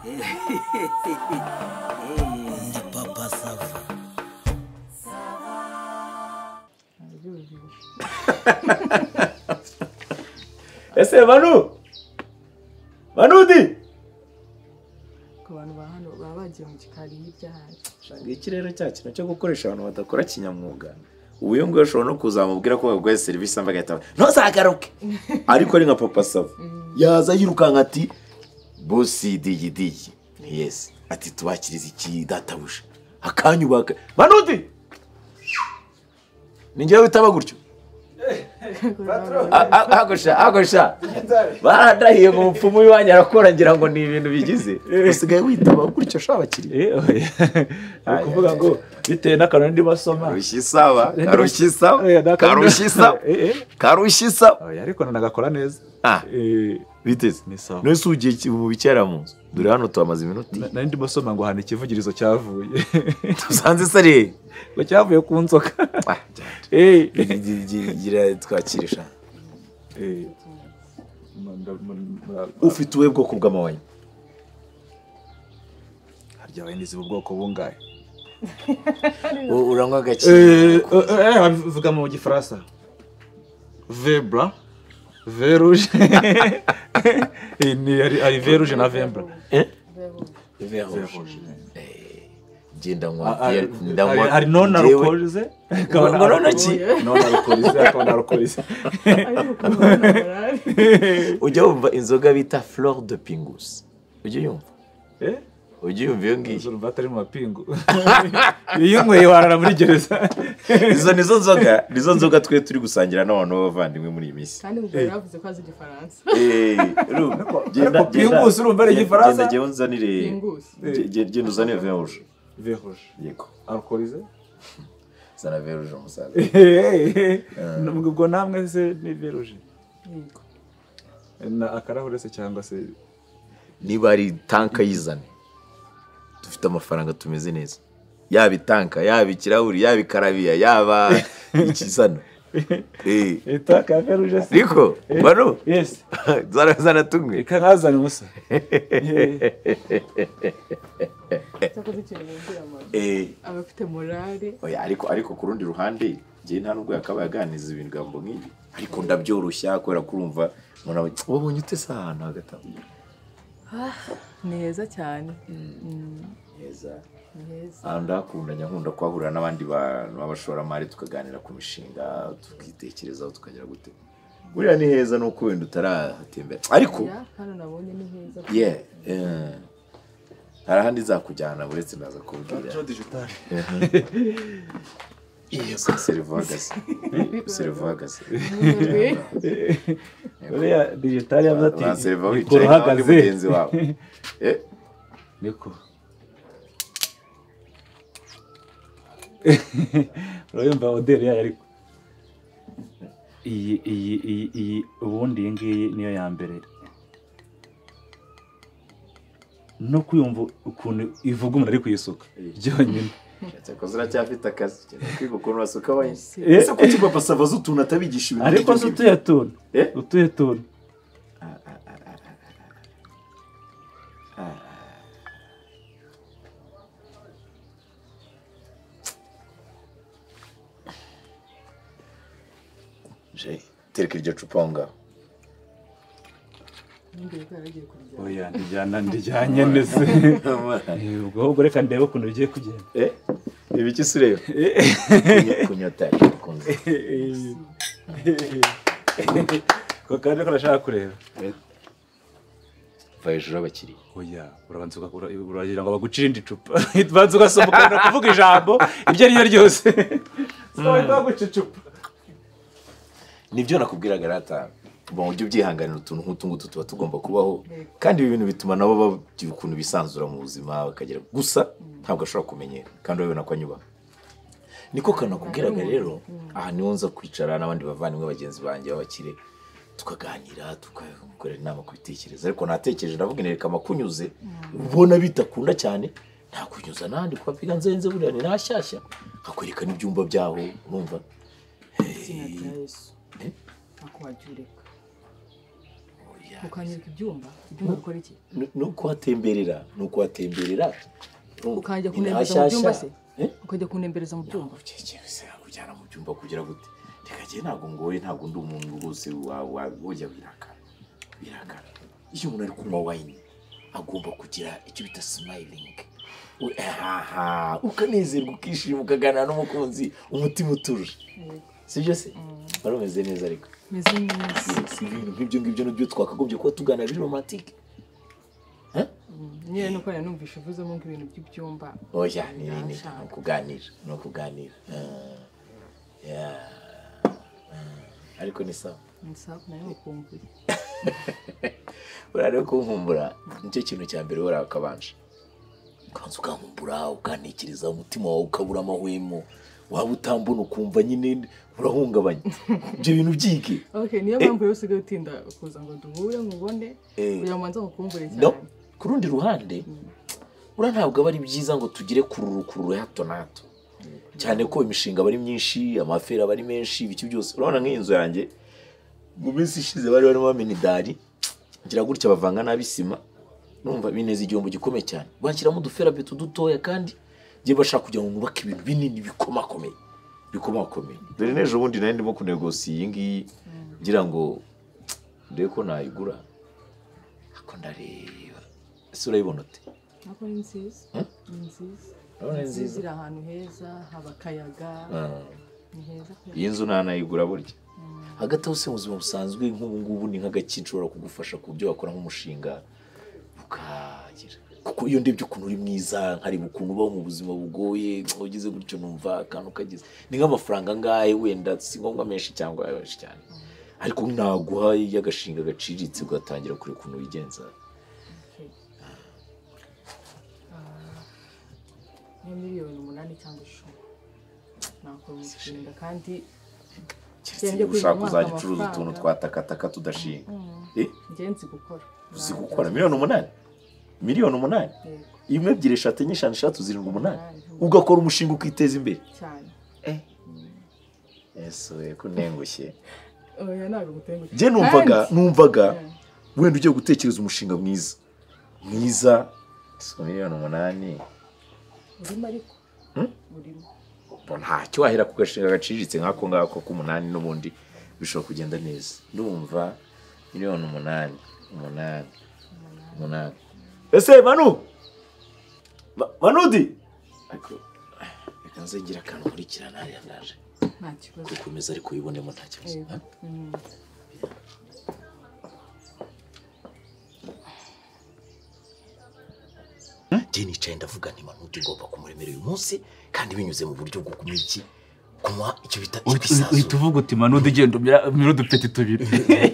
Ndi papa sava. Ese Manu? Manudi? Ku bantu ba hano baba bagiye mu gikari y'ibyaha. Shanga ikirero cyacu cyo gukoresha abantu badakora kinyamwuga. Uyu ngo ashobora no kuzamubwira ko bagwaye service ambaga yatawe. Ntuzagaruke. Ariko ari nka papa sava. Yaza yirukanka ati bosi digi. Yes. Ati tubakiriza iki databusha. Akanyubaka. Manudi. Ninjye witaba gutyo. Agosha. Baradahiye mu mupfumu w'iwanyu arakora ngira ngo ni ibintu bigize. Usigaye witaba gutyo shabakiriye. Kuvuga ngo bitewe n'akantu ndi basoma. Karushisa. Ariko nanagakora neza. Biteze. Nese ugiye mu bikera mu nzu. Dore hano twamaze iminota. Nari ndi basoma ngo hana ikivugirizo cyavuye. Tusanze sare. Ngo cyavuye ku nzoka. Gira twakirisha. Ufite uwe bwoko bw'amawanya. Harya wayindi zibu bwoko bungaye. Urangwa gake. Vuga mu gifaransa. Vin blanc, vin rouge. Ni ari vin rouge na vin blanc. Vin rouge. Genda nkwa ari non alcoolize ujya wumva inzoga bita fleur de pingus ujya yumva ujya yumva iyo ngiyo urumva atari mu mapingu iyo unyweye warara muri gereza izo nizo nzoga twe turi gusangira n'abantu b'abavandimwe muri iyi minsi kandi ngo yavuze ko azi igifaransa genda pingus urumva ari igifaransa genda unzanire genda uzanire vin rouge. Vin rouge. Yego. Alcoolize? Sana vin rouge musaza. Ubwo namwe se ni vin rouge. Yego. Na akarahure se cyangwa se niba ari tanka yizane. Dufite amafaranga tumeze neza. Yaba itanka, yaba ikirahuri, yaba ikarabiya, yaba ikizana. Tanka vin rouge se. Niko? Bano? Yes. Zana tumwe. Ikazana musa. Abafite morale. Oya ariko ku rundi ruhande ngiye nta nubwo yakabaye aganiza ibintu gambo nk'ibi ariko ndabyoroshya kubera kurumva wabonye ute sahana hagata. Neza cyane. Neza. Ndakunda nkunda kwahurira n'abandi bantu b'abashoramari tukaganira ku mishinga tukitekerezaho tukagira gute. Buriya ni heza nuko wenda utarahatembera ariko hano nabonye ni heza. Harahandi zakujyana buretse ndaza kubwira. Tro digital. Iyo serivagaze. Oya digital yabati. Serivagaze mugenzi wawe. Niko. Urumva odere ya ariko. Iyi ubundi ngiyi niyo ya mbere. No kuyumva ukuntu ivuga umuntu ari kuyisuka byonyine cyakozera cyafite akazi kwiga ukuntu basuka wayine ese ko kigwa sava z'utuntu atabigisha ibintu ariko utuye tuntu je tereka iryo cupa ngaho. Oya ndijyanye nese ubwo reka ndebe ukuntu bigiye kugenda. Ibiki sureba kunyota kunze ko kandi ko nashaka kureba vayejura abakiriya. Oya urabanza uragira ngo bagucire indi cupa banza ugasomuka kuvuga ijambo ibyo ari byo ryose baguca icupa nibyo nakubwiraga rata. Bon ujye ubyihanganira utuntu nk'utu ngutu tuba tugomba kubaho kandi ibi bintu bituma nabo bagira ukuntu bisanzura mu buzima bakagira gusa ntabwo ashobora kumenyera kandi urabona ko anyuba niko kanakubwiraga rero. Aha niho nza kwicara n'abandi bavandimwe bagenzi banjye b'abakire tukaganira tukakorera inama ku bitekerezo ariko natekereje ndavuga nereka makunyuze ubona bitakunda cyane nta kunyuza nandi kwa piga nzenze buriya ni nashyashya akwereka n'ibyumba byaho numva akwajureka. Oya ukanyereka ibyumba bikora iki nuko hatemberera ukajya kunembereza mu byumba se ukajya kunembereza mu byumba se kujyana mu byumba kugira gute reka je ntago ngoye ntago ndi umuntu rwose wajya birakara iyo umuntu ari kunywa wine agomba kugira icyo bita smiling ukanezerwa ukishima ukaganira n'umukunzi umutima utuje sibyo se barumeze neza ariko meze neza si ibintu nk'ibyo nibyo twakagombye kuba tuganira ari romantique nyine nuko numvishe uvuzemo ibintu by'ibyumba oya ni kuganira ariko ni sawa nayo ukumbuye urareba kunkumbura nicyo kintu cya mbere urakabanje kanzu ukankumbura ukanikiriza umutima wawe ukabura amahwemo waba utambona ukumva nyine urahungabanya ibyo bintu byike niyo mpamvu yose usigaye utinda kuza ngo duhure nkubone kugira ngo nze ngukumbure cyane ku rundi ruhande ntabwo aba ari byiza ngo tugire kururu hato na hato cyane ko imishinga aba ari myinshi amaferi aba ari menshi ibiki byose urabona nk'iyi nzu yanjye mu minsi ishize bari barimo bamena idari ngira gutya bavanga n'abisima numva bineza igihombo gikomeye cyane bashyiramo uduferabeto dutoya kandi ngiye bashaka kugira ngo nubake ibintu binini bikomakomeye dore n'ejo bundi nari ndimo kunegosiya iyi ngiyi ngira ngo ndebe ko nayigura ariko ndareba ese urayibona ute ntabwo ni nziza iri ahantu heza haba akayaga ni heza iyi nzu ntanayigura burya hagati aho se mu buzima busanzwe nk'ubu ngubu ni nk'agaki nshobora kugufasha ku byo wakora nk'umushinga ukagira kuko iyo ndebye ukuntu uri mwiza nkareba ukuntu ubaho mu buzima bugoye ugize gutyo numva akantu kagize ni nk'amafaranga angahe wenda si ngombwa menshi cyangwa menshi cyane ariko naguha y'agashinga gaciriritse ugatangira kure ukuntu wigenza ni miliyoni 8 cyangwa 10 nakora umushinga kandi ushaka kuzajya ucuruza utuntu twatakataka tudashinga njye nzi gukora uzi gukora miliyoni 8 imwe ebyiri eshatu enye eshanu eshatu zirindwi 8 ugakora umushinga ukiteza imbere cyane ese kunengushye oya ntabwo gutengushye je numvaga wenda ugiye gutekereza umushinga mwiza miliyoni 8 urimo ariko urimo ntacyo wahera ku gashinga gaciriritse nk'ako ngako k'8 n'ubundi bishobora kugenda neza ndumva miliyoni 8 ese manudi reka nze ngira akantu nkurikirana hariya ndaje nta kibazo gukomeza ariko uyibonemo nta kibazo je nicaye ndavuga nti manudi ngomba kumuremera uyu munsi kandi binyuze mu buryo bwo kumiki kunywa icyo bita ibisasu uhita uvuga uti manudi genda umira udupeti tubiri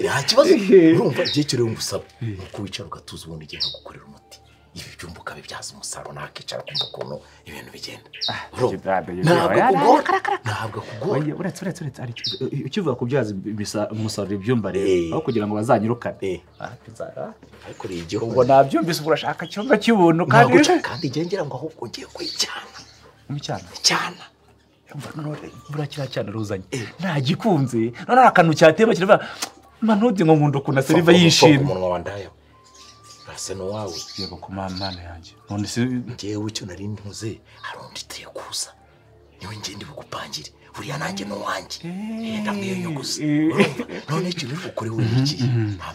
nta kibazo urumva igihe cyo rero ngusaba nuko wicara ugatuza ubundi igihe gukorera umuti ibi byumba ukabibyaza umusaruro nakicara kumva ukuntu ibintu bigenda ntabwo kugora uretse ukivuga kubyaza umusaruro ibyumba rero aho kugira ngo bazanyirukane ariko rero igihe ubwo nabyumvise urashaka cyumba cy'ubuntu kandi ngengera ngo ahubwo ngiye cyana burakira cyane ruzanye nta gikunze none akantu cyateba kirava manudi ngo nkunda ukuntu seriva yishimye umunwa wandaya Seno wawe yego ku mana yanjye none se ngewe icyo nari ntuze harundi teye kuza niwe ngende bugupangire buriya nanjye no wanjye ndamwiye gusa none cyo bikore we iki nta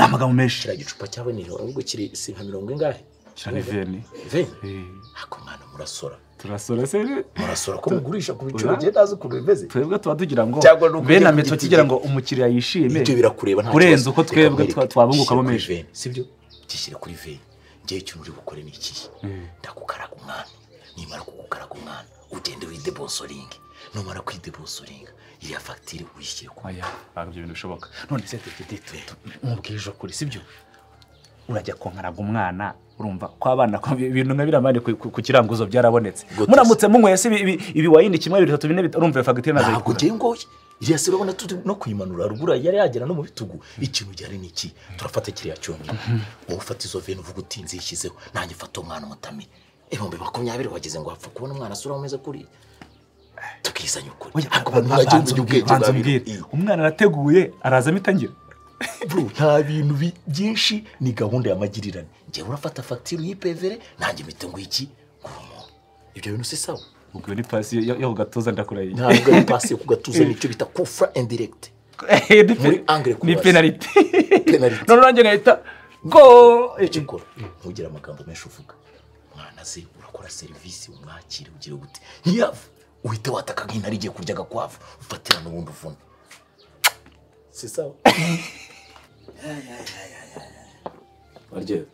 magambo menshi kira gicupa cyawe ni ahubwo kiri si nka 70 ingahe cyane veni ako mwana turasora se murasora ko mugurisha ku biciro je nazo kubiveze twebwe tuba tugira ngo bena meto kigira ngo umukiriya yishime ibyo birakureba nta kurenza uko twebwe twabunguka menshi sibyo gishyire kuri veni ngiye cyo uri gukora ni iki ndakukaraga umwana nimara kugukaraga umwana ugende widebosoringa numara kwidebosoringa iriya facture uyishyire ku aya aribyo bintu bishoboka none se mubwije kuri sibyo urajya konkaraga umwana urumva ko abana ibintu nkabiramane ku kiranguzo byarabonetse muramutse munyweye se ibi wayindi kimwe 2 3 4 urumva facture nazo ntabwo jengoye iriya se urabona turi no kuyimanura rugura yari yagera no mu bitugu ikintu cyari niki turafata kiriya cyomye wowe ufata izo vene uvuga utinze yishyizeho nanjye fata umwana mutami ibombe 20 wageze ngo apfa kubona umwana asura umeze kuri tukizanya ukuri umwana arateguye arazamo itangira bro nta bintu byinshi ni gahunda y'amagirirane njyewe urafata fagitire uyipevere nanjye mpita ngo iki ibyo bintu si sawa ubwo ni pasi yo gatoza ndakuraye ntabwo ari pasi yo kugatuza nicyo bita kufra indirect muri angle ni penalty penalty none nanjye ngahita go ikikora ntugira amagambo menshi uvuga mwana ze urakora service umwakire ugire gute ntiyavu uhite wataka nk'intare igiye kurya agakwavu ufatira n'ubundi uvuna si sawa waryo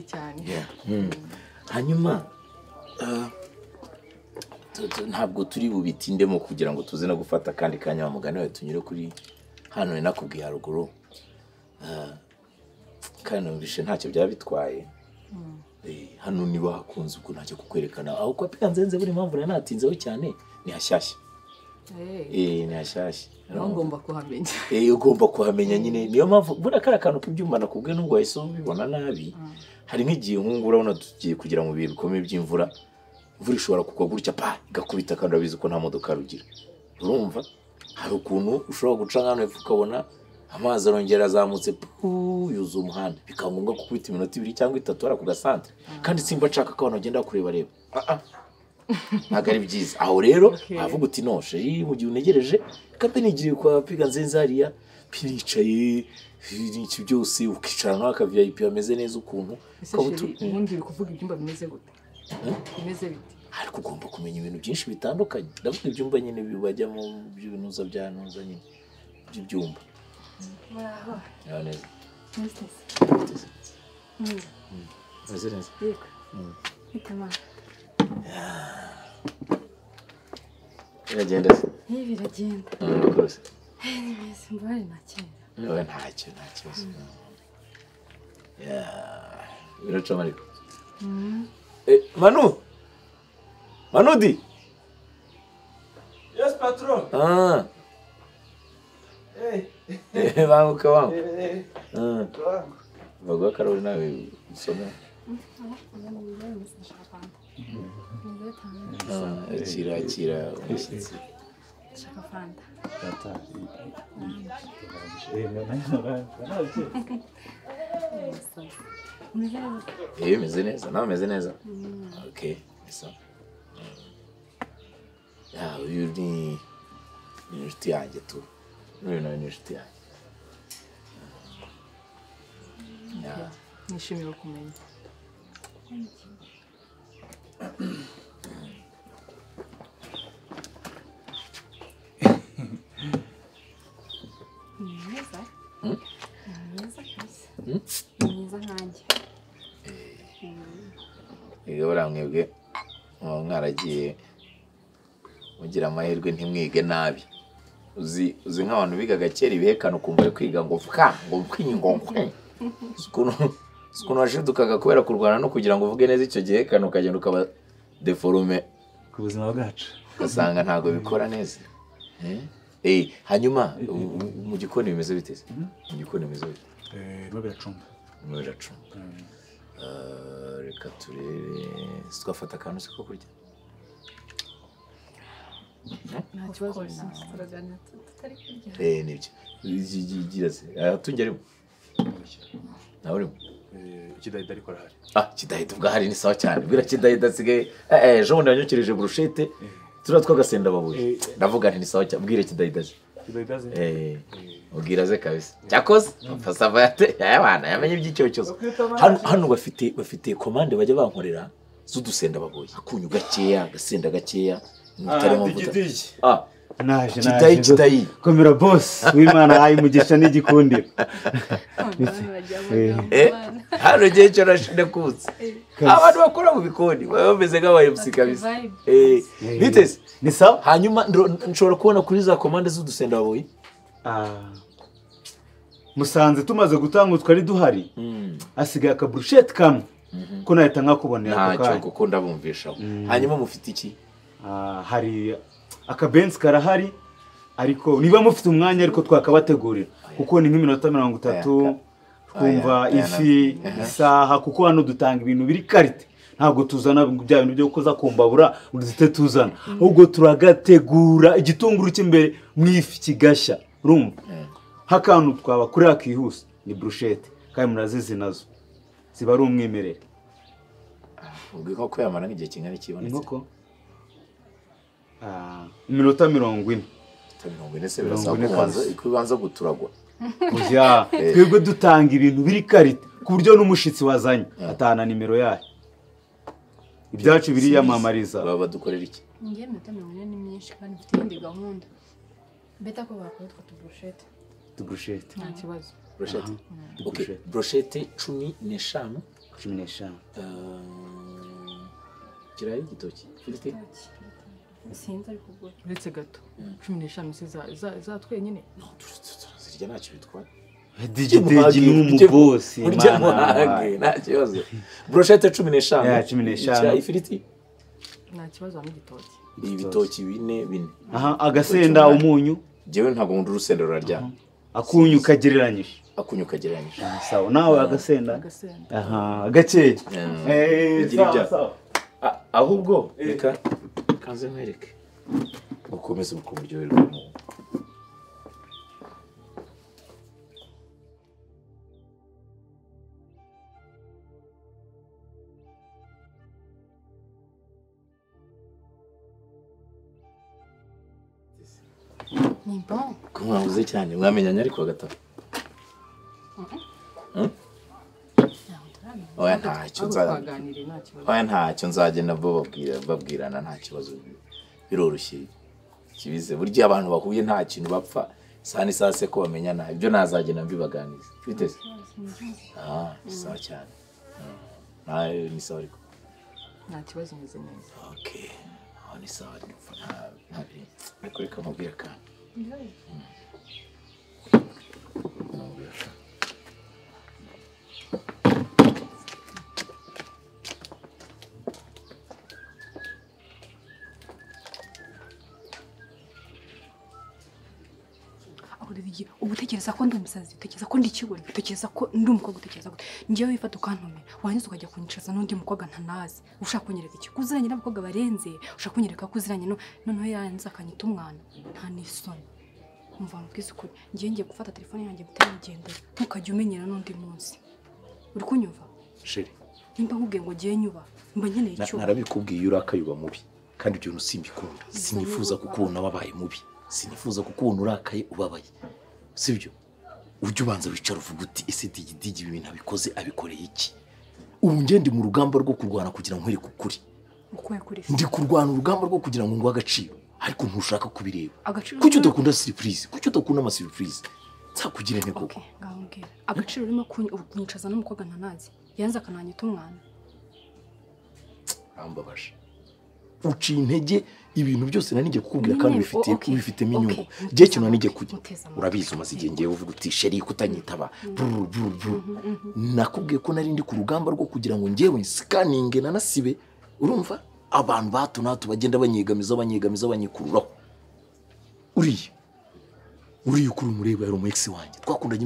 cyane hanyuma ntabwo turi bubitindemo kugira ngo tuze no gufata kandi kanya wa mugani wawe tunyure kuri hano ni nakubwiye haruguru kandi numvishe ntacyo byaba bitwaye hano niba hakunze ubwo ntacyo kukwerekana aho kwa pikanzenze buri mpamvu rero natinzeho cyane ni hashyashya ni hashyashya ngomba kuhamenya ugomba kuhamenya nyine niyo mpamvu buriya kariya kantu k'ibyuma nakubwiye nubwo wahise ubibona nabi hari nk'igihe nk'ubu urabona tugiye kugira mu bihe bikomeye by'imvura imvura ishobora kugwa gutya igakubita kandi urabizi ko nta modoka rugira urumva hari ukuntu ushobora guca nk'ahantu hepfo ukabona amazi arongera azamutse yuzuye umuhanda bikaba ngombwa gukubita iminota 2 cyangwa 3 hara ku gasantere kandi simba nshaka ko abantu bagenda kureba ntabwo ari byiza aho rero avuga uti no sheri mu gihe unegereje kape nigiriye kwa piga nzenze hariya piricaye iki byose ukicara nawe aka VIP bameze neza ukuntu ubundi bikuvuga ibyumba bimeze gute bimeze bite ariko ugomba kumenya ibintu byinshi bitandukanye ndavuga ibyumba nyine bibajya mu by'ibintuza bya ntuza nyine by'ibyumba neza neza biragenda se biragenda rwose neza mbari nakera ntacyo biracamo ariko Manudi yes patron banguka wangu bagwa karori nawe usoma kira umushyitsi shaka fanta meze neza nawe meze neza okay bisa uyu ni inshuti yanjye tu n'uyu nawe ni inshuti yanjye nishimira kumenya mwiza nkanjye mwebwe mwaragiye mugira amahirwe ntimwige nabi uzi nk'abantu bigaga kera ibihekano ukumva ari kwiga ngo ukuntu washidukaga kubera kurwana no kugira ngo uvuge neza icyo gihekano ukagenda ukaba deforume ku buzima bwacu ugasanga ntabwo bikora neza hanyuma mu gikoni bimeze biteze mu gikoni bimeze bite biracumba reka turebe twafata akantu se ko kurya nta kibazo turaganira tutari kurya nibyo gira se tunge arimo nawe urimo ikidahita ariko arahari kidahita ubwo ahari ni sawa cyane bwira kidahita asigaye ejo bundi yanyukirije burushete turiya twagasenda babuye ndavuga nti ni sawa cyane bwira kidahita se ubwira ze kabisa cyakoze fasava y'abana yamenye iby'icyo cyose hano bafite komande bajya bankorera z'udusenda babuye akunyu gakeya agasenda gakeya mutarimo vuta kidayi komera boss w'Imana ayimugisha n'igikundiro hano gihe cyo ndakutse abantu bakora mu bikoni bameze nk'abayemsi kabisa biteze ni sawa hanyuma nshobora kubona kuri za komande z'udusenda babuye musanze tumaze gutanga twari duhari asigaye akaburushete kamwe ko nahita nkakubonera ntacyo kuko ndabumvishaho hanyuma mufite iki hari akabenzi karahari ariko niba mufite umwanya ariko twakabategurira kuko ni nk'iminota 30 twumva ifi isaha kuko hano dutanga ibintu biri karite ntabwo tuzana bya bintu byo kuza kumbabura uzite tuzana ahubwo turagategura igitunguru cy'imbere mwifi kigashya rumva nk'akantu twabakorera kihuse ni brushette kandi murazizi nazo ziba ari umwimerere. ubwo inkoko yamara nk'igihe kingana kibonetse inkoko iminota 40 mirongo ine se birasaba kubanza guturagwa. Oya twebwe dutanga ibintu biri karite ku buryo n'umushitsi wazanye atahana nimero yayo. Ibyacu biri yamamariza. Baba badukorera iki? Ngiye iminota 40 ni myinshi kandi mfite indi gahunda. Beta ko bakora utwo tubrushete. Tubrushete. Nta kibazo. Brochette. Okay, brochette 15. 15. Kirayi igitoki. Filite. Sinzi ariko ubwo uretse gato 15 za twenyine. No, zirya ntacyo bitwara. Digitegi n'umubosi. Urya muhage nta kibazo. Brochette 15. Ya 15. Kirayi filite. Nta kibazo hamwe igitoki. Ibitoki bine. Aha agasenda umunyu. Jewe ntabwo nkunda urusenda rurarya. Akunyu kagereranyije. Akunyu kagereranyije. Sawa nawe agasenda. Aha agakeye. Sawa. Ahubwo reka kanze nkwereke. Ukomeze mukumuryoherwa mu. Ni bon. Kumwabuze cyane mwamenyanye ariko gatatu. Oya ntacyo nzagenda babwirana nta kibazo biroroshye kibize burya abantu bahuye nta kintu bapfa sani sase ko bamenyana ibyo nazagenda mbibaganiza biteze sawa cyane ni sawa ariko nta kibazo meze neza. Okay ni sawa ariko reka mubwira kandi ugutekereza ko ndi umusazi, utekereza ko ndi ikigori, utekereza ko ndi umukobwa, utekereza ko ngewe wifata ukantumira wanyiza ukajya kunyicaza n'undi mukobwa ntanazi ushaka kunyereka iki kuziranye n'abakobwa barenze ushaka kunyereka ko uziranye noneho yanze akanyita umwana nta n'isoni. Umva mubwiza ukuri ngiye gufata telefone yanjye bitayigendera ntukajya umenyera n'undi munsi. Uri kunyumva sheri? Nimba nkubwiye ngo giye nyuba mba nkeneye icyo narabikubwiye urakayuba mubi kandi ibyo nusimbikunda sinifuza kukubona wabaye mubi sinifuza kukubona urakaye ubabaye sibyo. Ujye ubanza wicara uvuga uti ese digidigi ibintu abikoze abikoreye iki? Ubu ngende mu rugamba rwo kurwana kugira ngo nkwereke ukuri. Ndi kurwana urugamba rwo kugira ngo ngwa agaciro ariko ntushaka kubireba. Kuki udakunda surprise? Kuki udakunda ama surprise? Nzakugire ntego. Okay ngambwira agaciro urimo kunyicaza n'umukobwa ntanazi yanze akananyita umwana. Ambabaje uci intege ibintu byose nanijye kukubwira kandi bifitemo inyungu. Je cyo nanijye kujya urabizi umaze igihe ngiye uvuga uti sheri kutanyitaba nakubwiye ko nari ndi ku rugamba rwo kugira ngo ngewe scanning nanasibe. Urumva abantu bato nato bagenda banyegamiza banyikururaho. Uriya ukuri umureba yari umu-ex wanjye twakundanye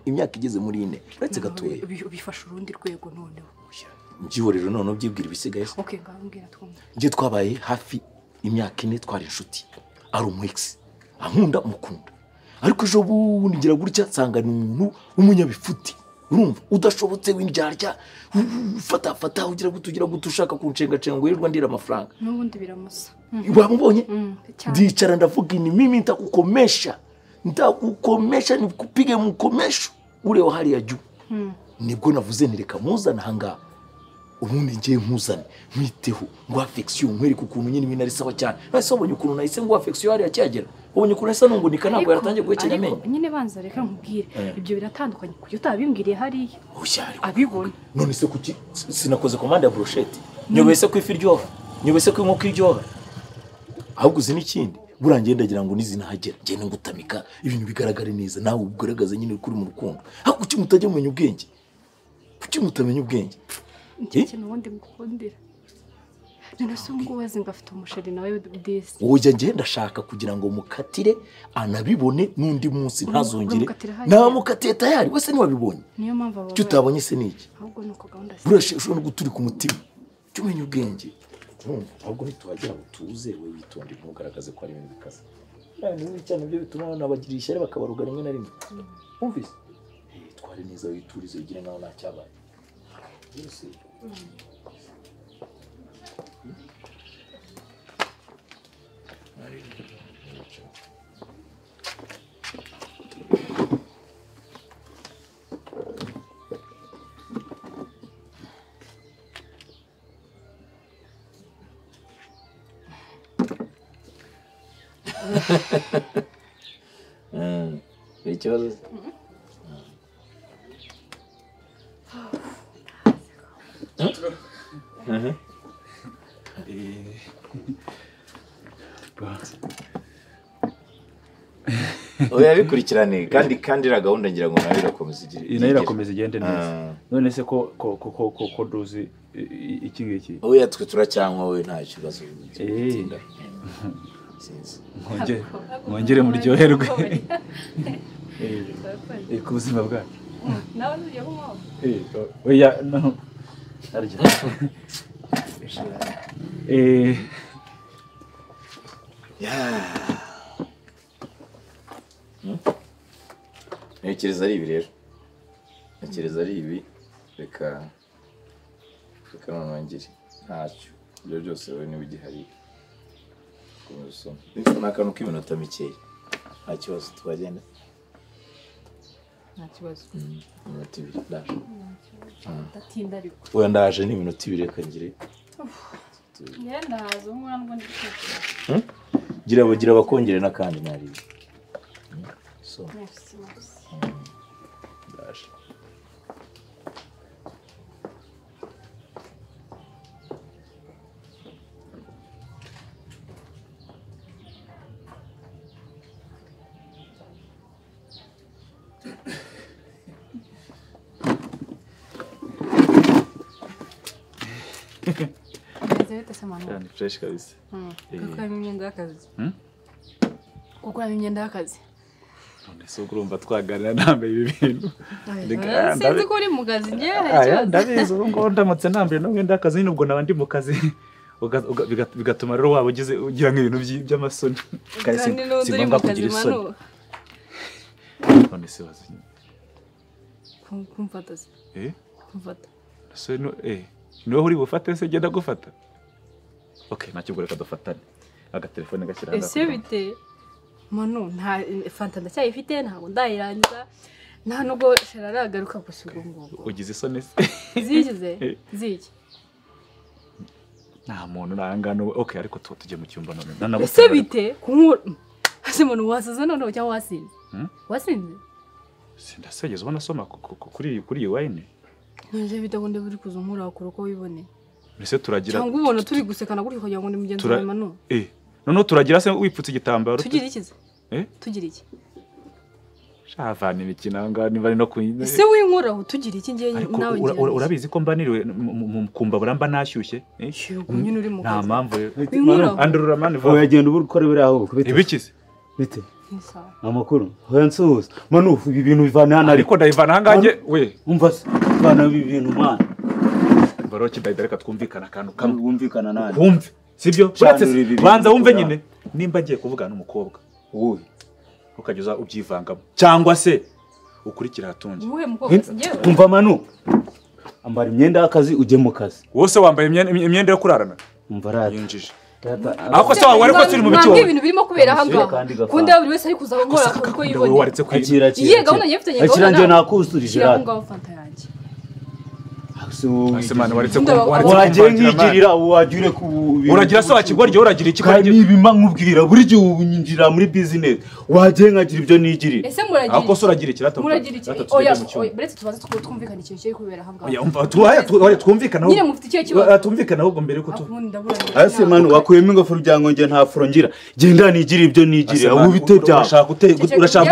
imyaka igeze muri 4 uretse gatoya. Bifasha urundi rwego noneho Mjiwo rero none ubyibwira ibisigaye. Okay ngambwira twumva. Ngiye twabaye hafi imyaka 4 twari inshuti. Ari umu-ex ankunda mukunda ariko ejo bundi ngira gutya nsanga ni umuntu umunyabifuti. Urumva udashobotse w'indyarya fata ugira gutushaka kuncenga ngo yirirwa ndira amafaranga n'ubundi biramusa. Wamubonye ndicara ndavuga ni mimi nitakukomesha nikupige mukomesho ule wa hali ya juu. Nibwo navuze nireka muzana hanga ubundi ngiye nkuzane mwiteho ngo affection nkwereka ukuntu nyine ibintu ari sawa cyane. Base ubonye ukuntu nahise ngo affection hari yacyagera ubonye ukuntu asa nungunika ntabwo yaratangiye guhekenya amenyo. Nyine banza reka nkubwire ibyo biratandukanye kuko utabimbwiriye hariya abibona. None se kuki sinakoze commande ya brochette nyobese ko ifi ryoha nyobese ko inkoko iryoha ahubwo uzi n'ikindi burangiye ndagira ngo nizina hagera gene ngutamika ibintu bigaragare neza nawe ugaragaza nyine kuri mu rukundo. Aho kuki mutajya mumenya ubwenge? Kuki mutamenya ubwenge? Iki n'ubundi mukundira none se ngo wazi ngo afite umusheri nawe disi. Oya ngiye ndashaka kugira ngo mukatire anabibone n'undi munsi ntazongere namukatiye tayari wese niwabibonye. Niyo mpamvu abo cyo utabonye se niki ahubwo nuko gahunda urashobora guturi ku mutima cyo umenya ubwenge. Ahubwo ntitwagira ngo tuze we witonde ntugaragaze ko ari ibintu bikaze. ni cyane byo bituma nabagira ishyari bakabaruga rimwe na rimwe umvise twari neza witurize ugire nkaho nta cyabaye yose ikibazo oya bikurikirane kandi ira gahunda ngira ngo nayo irakomeza igende neza none se ko duzi iki ngiki oya twe turacyanywa we nta kibazo mwongere muryoherwe ku buzima bwacu nawe nujya kunywa oya no arya ntekereza ari ibi rero ntekereza ari ibi reka nonongere ntacyo ibyo byose wowe niba ugihari ni akantu k'iminota mikeya nta kibazo twagenda nta kibazo iminota ibiri ndaje ndatinda ariko oya ndaje ni iminota ibiri reka ngire ngenda haza umwana ngo ndikeke gira bakongere n'akandi nari so merci ndaje Zete semana. Ni fresh kabisa. Kuko imyenda y'akazi. Kuko imyenda y'akazi. None so urumva twaganira nambaye ibi bintu. Sinzi ko uri mu kazi ngiye hari cyo. Ndabizi ngo ndamutse nambaye no mwenda y'akazi nubwo nabandi mu kazi. Bigatuma rero waba ugira nk'ibintu by'amasoni. Kandi n'undi uri mu kazi manu. None se wazi. Kumfata se. Kumfata. So no niwe uri bufate se genda gufata. Okay, nacyo reka dufatane. Agatelefone gashyira hanga. Ese bite? Manu nta fanta ndacyayifite ntabwo ndayirangiza. Nta nubwo shararagaruka gusuga ngo. Ugize isoni se? Zigize? Ziki? Nta muntu nangano. Okay, ariko tujye mu cyumba none. Ese bite? Ase manu wasaza none cyangwa wasinze? Wasinze? Sindasegeze ubona soma kuri wine. Nje bitagonde buri kuzunkura akora ko wibone. Ese turagira cyangwa ubona turi gusekana kuri kugira ngo ni mugenzi wawe Manu. None turagira se wipfutse igitambaro. Tugira ikize? Tugira iki? Shavana ibikinanga niba ari no kunyine. Ese winkoraho tugira iki ngiye nawe ngiye. Urabizi ko mbaniriwe kumba buramba nashyushye. Nyine uri mu nta mpamvu. Andrura mani vuba yagenda ubukore buri aho kubita. Ibikize? Bite? Amakuru hoya nsuhuza Manu ibi bintu bivana hano ariko ndayivana hangange we umva se bana ibi bintu mana baroki ndayidareka twumvikana akantu kamwe wumvikana nani kumve sibyo banza wumve nyine nimba agiye kuvugana n'umukobwa wowe ukageza ubyivangamo cyangwa se ukurikira hatunje umva Manu ambara imyenda y'akazi ujye mu kazi wose wambaye imyenda yo kurarana umva rata yinjije ako se wari ko turi mu bico ibintu birimo kubera hanga kundi buri wese ari kuza nkora ko yibone waretse kwakira ye gahunda yefite nyego akiranje nakusturije rata ngaho fanta yanjye asemana waretse wagiye nkigirira wagire ku uragira se wakigorye uragira iki kandi nibima nkubwira buri gihe unyinjira muri business wagiye nkagira ibyo nigirira ese muragira ako se uragira iki rata muragira iki oya buretse tubaze twumvikana ikintu cyo kubera hanga oya umva twumvikana nyine mufite icyo kibazo twumvikana ahubwo mbere ko ase Manu wakuyemo ingofero ryango nge nta frongira genda nigira ibyo nigirira ubu bite bya urashaka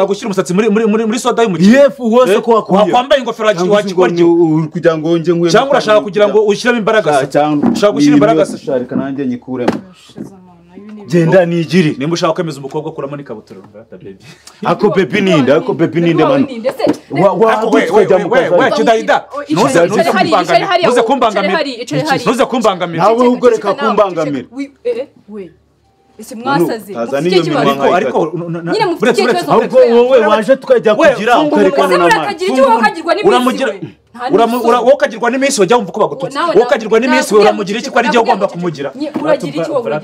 gushyira umusatsi muri soda y'umukino yefu wose ko wakwambaye ingofero wakigorye kugira ngo nge nkwe cyangwa urashaka kugira ngo ushyiremo imbaraga ushaka gushyira imbaraga sharika nanjye nyikuremo genda nigiri nimba ushaka kwemeza umukobwa kuramo n'ikabutura ako baby ninde Manu we kidahida ntuze kumbangamira nawe ubwo reka kumbangamira ese mwasaze Tazana mufite iyo ikibazo minwa ariko nyine mufite ikibazo ahubwo wowe waje tukajya kugira ukarekana ese n'amani murakagira icyo wakagirwa n'iminsi we wowe ukagirwa n'iminsi wajya wumva ko bagututse wowe ukagirwa n'iminsi we uramugira iki ko ari igihe ugomba kumugira uragira iki wowe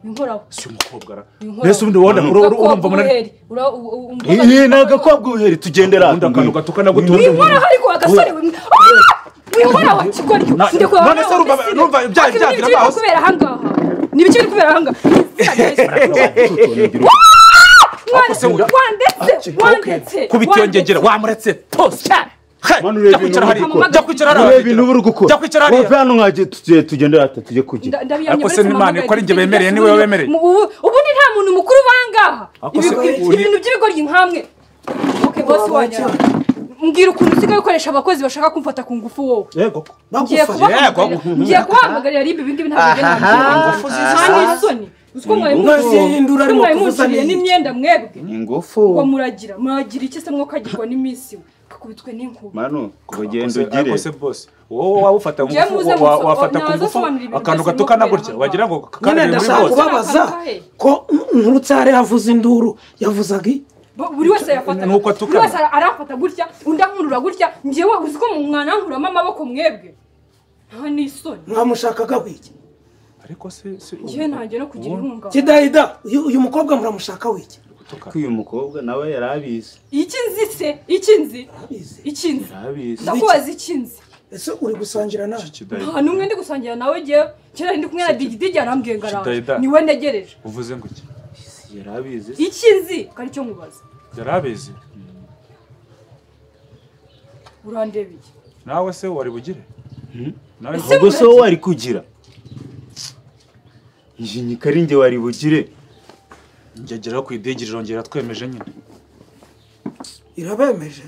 winkoraho si umukobwa ra mbese ubundi wabona urumva umunani ni agakobwa uheri tugendera ubundi akantu gatukana gutunga winkoraho ariko agasore winkoraho kigoryo none se urumva ibyaha byagira baho kubera ahangaha ni ibiki biri kubera ahangaha wandetse kubita iyo ngegera wamuretse pose cyane jya kwicara hariya ibintu buri gukora jya kwicara hariya wowe hano nkaje tugendera tujye kugira ariko se n'imana ko ari njye bemereye niwe wemereye ubundi nta muntu mukuru bangaha ibintu by'ibigoryi nkamwe okay boss wanjye mbwira ukuntu usigaye ukoresha abakozi bashaka kumfata ku ngufu wowe yego ngiye kubahamagarira ribi ibingibi ntabwo nta n'isoni uziko mwayimujiriye n'imyenda mwebwe ingufu ngo muragira iki se mwokagirwa n'iminsi we kakubitwe n'inkuba manu kugenda ugire se boss wowe wawufata wafata ku ngufu akantu gatukana gutya wagira ngo nyine ndashaka kubabaza ko nkurutsare yavuze induru yavuzaga buri wese yafata nuko atukana buri wese arafata gutya undi ankurura gutya njyewe uziko mu mwana nkuramo amaboko mwebwe nta n'isoni mwamushakaga wiki ariko se njyewe ntangiye no kugira inkunga kidahida uyu mukobwa muramushaka wiki ko uyu mukobwa nawe yarabizi ikinzi ndakubaza ikinzi ese uri gusangira nawe nta n'umwe ndi gusangira nawe njyewe kera ndi kumwe na digidigi arambwiye ngo araje niwe ntegereje uvuze ngo iki yarabizi ikinzi ko aricyo mubaza yarabizi urandeba iki nawe se wari bugire ubwo se wowe wari kugira njye kari njye wari bugire ngegera ku idegere rongera twemeje nyine irabemeje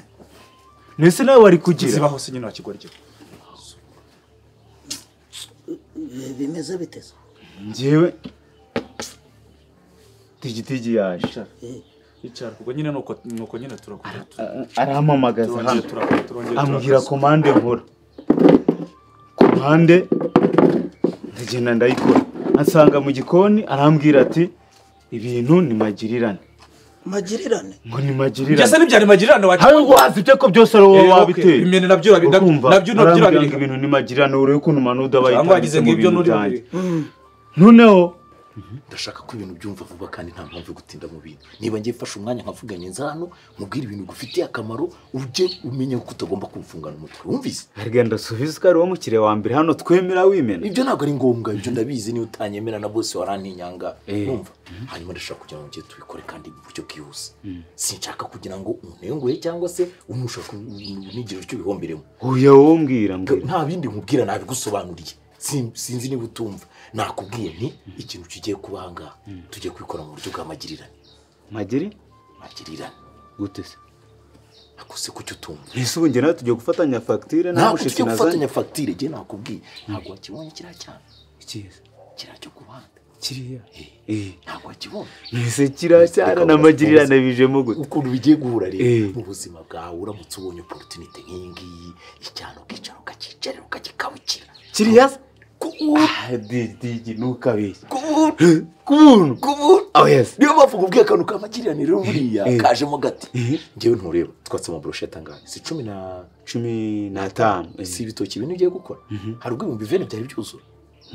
nese nawe wari kugira zibaho se nyine wakigoryo bimeze biteze njyewe digitigi yaje icara ubwo nyine nuko nyine turakora arampamagaza hano ambwira komande nkora komande ndagenda ndayikora ansanga mu gikoni arambwira ati ibintu ni magirirane ngo ni magirirane byose nibyari magirirane hawe wazite ko byose ari wowe wabiteye imene nabyo nabyo ibintu ni magirirane urebe ukuntu manuda cyangwa wagize ngibyo nuri noneho ndashaka ko ibintu byumva vuba kandi nta mpamvu yo gutinda mu bintu niba ngiye mfashe umwanya nkavuganye nza hano mubwire ibintu gufitiye akamaro uje umenye ko utagomba kumfungana umutwe wumvise arigenda subiza ko ari wo mukire wa mbere hano twemera wimena ibyo ntabwo ari ngombwa ibyo ndabizi niba utanyemera na bose warantinyanga numva hanyuma ndashaka kugira ngo ngiye tubikore kandi mu buryo bwihuse sinshaka kugira ngo unenguhe cyangwa se umushaka unigire icyo bihomberemo oya wowe mbwira nta bindi nkubwira nabigusobanuriye sinzi niba utumva nakubwiye nti ikintu kigiye kubanga tugiye kubikora mu buryo bwa magirirane magirirane gute se akuse kucyo utumva ese ubu njye nawe tugiye gufatanya fagitire ntabwo tugiye gufatanya fagitire njye nakubwiye ntabwo wakibonye kiriya cyane kiriya cyo ku ruhande kiriya ntabwo wakibonye ese kiriya cyane na magirirane bijemo gute ukuntu bigiye guhura rero mu buzima bwawe uramutse ubonye opportunity nk'iyi ngiyi icyano ukicara ukakicarira ukagikabukira kiriya digi ntukabeshye kubuntu oh yes niyo mpamvu nkubwiye akantu k'amagirirane rero buriya kajemo gati njyewe ntureba twatse amaburushete angahe si 15 si ibitoki ibintu ugiye gukora hari ubwo ibihumbi 20 byari byuzura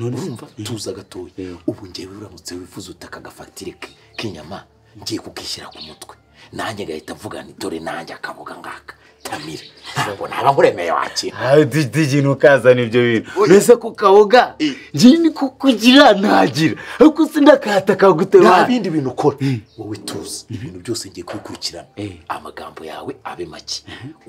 urumva tuza gatoya ubu njyewe uramutse wifuza utaka agafagitire k'inyama ngiye kukishyira ku mutwe nanjye gahita mvuga ni dore nanjye akavuga ngaka Tamira ntabwo naba nkuremeye wakira digi ntukazana ibyo bintu mbese kukaboga njye ni kukugira ntagira ariko sindakata kagutema nta bindi bintu ukora wowe tuzi ibintu byose ngiye kubikurikirana amagambo yawe abe make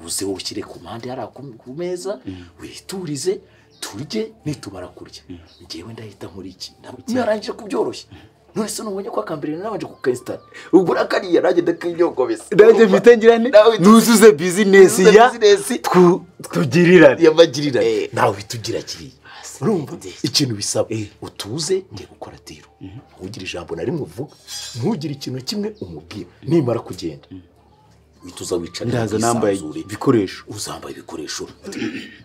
uze wowe ushyire ku mpande hari ku meza witurize turye nitumara kurya njyewe ndahita nkora iki narangije kubyoroshya none se nubonye ko akambere nabanje kukainstall ubwo nakariye nanjye ndakinyogobese nanjye mfite ngirane nuzuze business ya tugirirane yamagirirane nawe bitugira kiriya urumva ikintu bisaba utuze ngiye gukora tiro ntugire ijambo na rimwe uvuga ntugire ikintu kimwe umubwira nimara kugenda wituza wicara ndaza nambaye ibikoresho uzambaye ibikoresho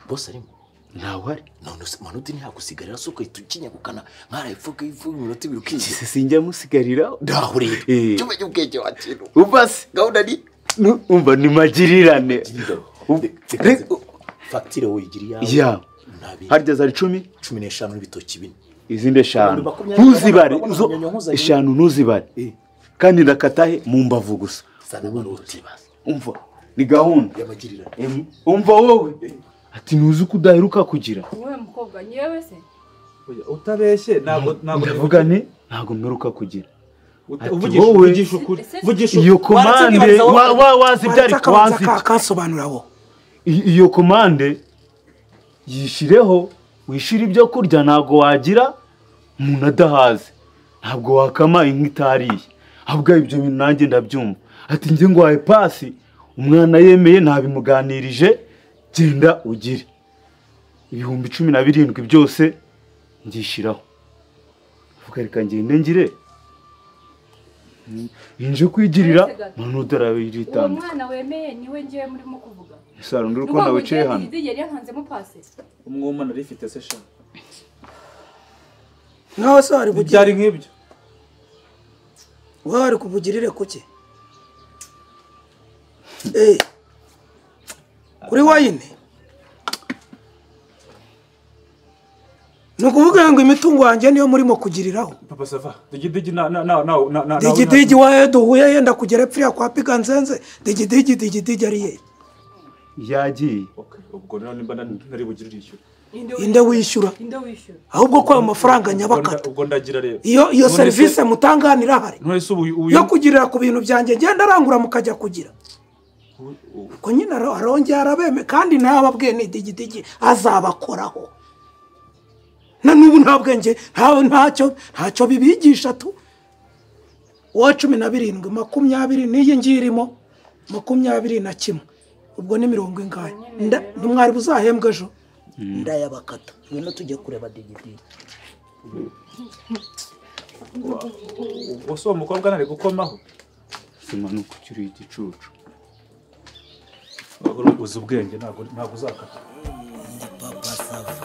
bose arimo ntawari none se manudi ntiyagusigarira so ko tukinyagukana nkarayifuka ifu iminota 2 ukiye sinjya musigarira ndahuriye Eh. cyumenye ubwenge wakintu ubase gahunda ni umva ni magirirane fagitire uyigiriye ya harya zari 15 n'ibitoki bine izindi 5 ntuzibare izo 5 ntuzibare kandi ndakatahe mu mbavu gusa sana manudi umva ni gahunda yamagirira umva wowe ati ntuzi ko udaheruka kugira wowe mukobwa nyewe se utabeshye ntabwo ndavuga ni ntabwo mperuka kugira uvugisha ukuri vugisha iyo komande wazi byari kwanzi kasobanura wo iyo komande yishireho wishira ibyo kurya ntago wagira umuntu adahaze ntabwo wakama inka itariye ahubwo ibyo bintu nanjye ndabyumva ati njye ngwaye pasi umwana yemeye ntabimuganirije genda ugire 17,000 byose ngishiraho vuga reka ngende ngire inje kwigirira none udarabiri uwo mwana wemeye niwe ngiye murimo kuvuga saro nduruko ndawicaye hano yari yankanzemo pase umwuma narifite se sha nawe se ari bugira byari nk'ibyo wari kubugirire kuki kuri wayine ni ukuvuga ngo imitungo yanjye niyo murimo kugiriraho papa sava digidigi digidigi wawe duhuye yenda kugera epfiriya kwa piganzenze digidigi ari ye yagiye ubwo rero nimba ntari bugirire ishyura inde wishyura ahubwo ko ayo mafaranga nyabakata ubwo ndagira rero iyo serivisi mutanganira hari none ubu yo kugirira ku bintu byanjye genda arangura mukajya kugira ko nyine arongera arabeme kandi nawe ababwiye ni digidigi azabakoraho na n'ubu nta bwenge ntacyo bibigisha tu uwa 17 20 n'iyi ngiyi irimo 21 ubwo ni 70 ntimwari buzahembwe ejo ndayabakata ngwino tujye kureba digidigi ubwo so umukobwa nari gukomaho simanuka ukiri igicucu uzi ubwenge ntabwo uzakata papa sava